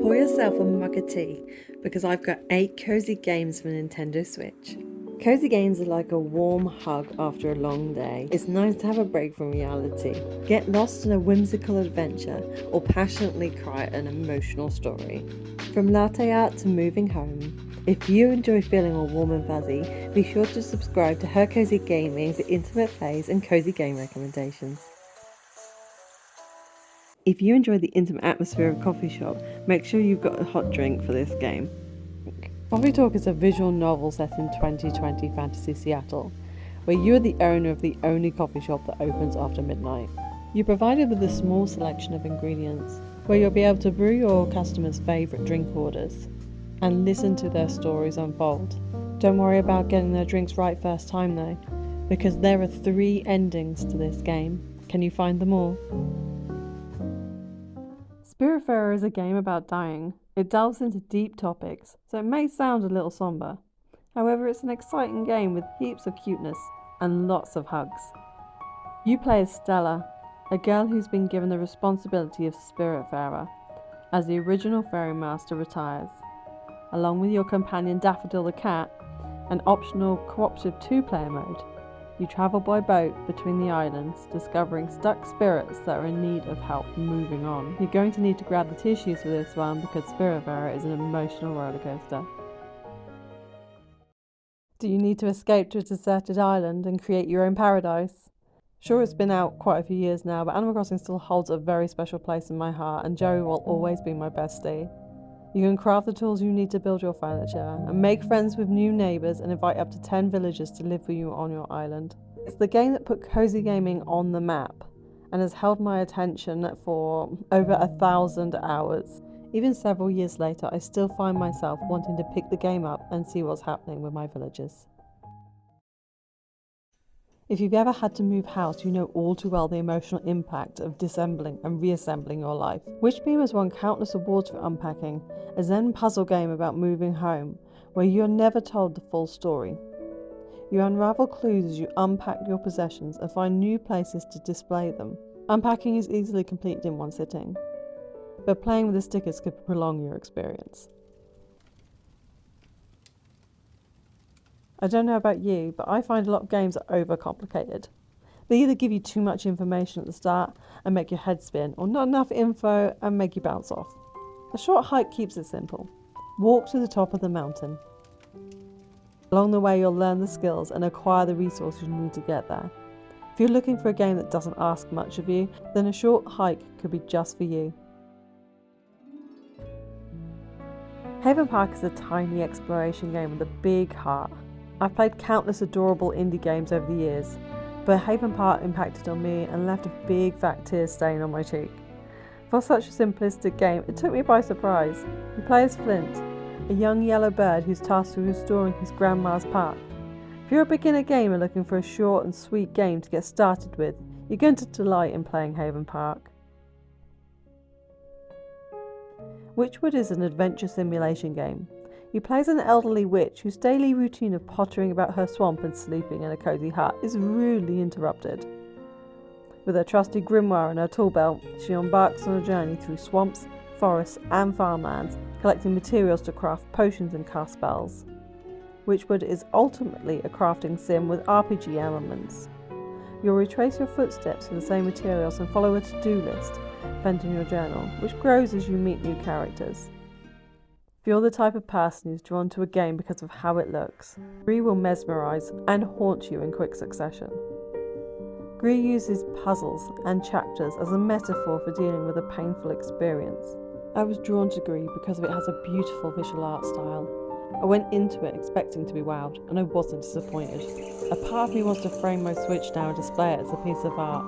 Pour yourself a mug of tea because I've got 8 cozy games for Nintendo Switch. Cozy games are like a warm hug after a long day. It's nice to have a break from reality. Get lost in a whimsical adventure or passionately cry at an emotional story. From latte art to moving home, if you enjoy feeling all warm and fuzzy, be sure to subscribe to Her Cozy Gaming for intimate plays and cozy game recommendations. If you enjoy the intimate atmosphere of a coffee shop, make sure you've got a hot drink for this game. Coffee Talk is a visual novel set in 2020 fantasy Seattle, where you are the owner of the only coffee shop that opens after midnight. You're provided with a small selection of ingredients, where you'll be able to brew your customers' favourite drink orders, and listen to their stories unfold. Don't worry about getting their drinks right first time though, because there are 3 endings to this game. Can you find them all? Spiritfarer is a game about dying. It delves into deep topics, so it may sound a little somber. However, it's an exciting game with heaps of cuteness and lots of hugs. You play as Stella, a girl who's been given the responsibility of Spiritfarer, as the original Fairy Master retires. Along with your companion Daffodil the cat, an optional cooperative 2-player mode, you travel by boat between the islands, discovering stuck spirits that are in need of help moving on. You're going to need to grab the tissues for this one because Spiritfarer is an emotional rollercoaster. Do you need to escape to a deserted island and create your own paradise? Sure, it's been out quite a few years now, but Animal Crossing still holds a very special place in my heart, and Joey will always be my bestie. You can craft the tools you need to build your furniture, and make friends with new neighbours and invite up to 10 villagers to live with you on your island. It's the game that put cozy gaming on the map, and has held my attention for over 1,000 hours. Even several years later, I still find myself wanting to pick the game up and see what's happening with my villagers. If you've ever had to move house, you know all too well the emotional impact of disassembling and reassembling your life. Wishbeam has won countless awards for unpacking, a Zen puzzle game about moving home, where you're never told the full story. You unravel clues as you unpack your possessions and find new places to display them. Unpacking is easily completed in one sitting, but playing with the stickers could prolong your experience. I don't know about you, but I find a lot of games are overcomplicated. They either give you too much information at the start and make your head spin, or not enough info and make you bounce off. A short hike keeps it simple. Walk to the top of the mountain. Along the way, you'll learn the skills and acquire the resources you need to get there. If you're looking for a game that doesn't ask much of you, then a short hike could be just for you. Haven Park is a tiny exploration game with a big heart. I've played countless adorable indie games over the years, but Haven Park impacted on me and left a big fat tear stain on my cheek. For such a simplistic game, it took me by surprise. You play as Flint, a young yellow bird who's tasked with restoring his grandma's park. If you're a beginner gamer looking for a short and sweet game to get started with, you're going to delight in playing Haven Park. Witchwood is an adventure simulation game. You play as an elderly witch whose daily routine of pottering about her swamp and sleeping in a cozy hut is rudely interrupted. With her trusty grimoire and her tool belt, she embarks on a journey through swamps, forests and farmlands, collecting materials to craft potions and cast spells. Witchwood is ultimately a crafting sim with RPG elements. You'll retrace your footsteps for the same materials and follow a to-do list, spent in your journal, which grows as you meet new characters. If you're the type of person who's drawn to a game because of how it looks, Gree will mesmerise and haunt you in quick succession. Gree uses puzzles and chapters as a metaphor for dealing with a painful experience. I was drawn to Gree because it has a beautiful visual art style. I went into it expecting to be wowed, and I wasn't disappointed. A part of me wants to frame my Switch now and display it as a piece of art.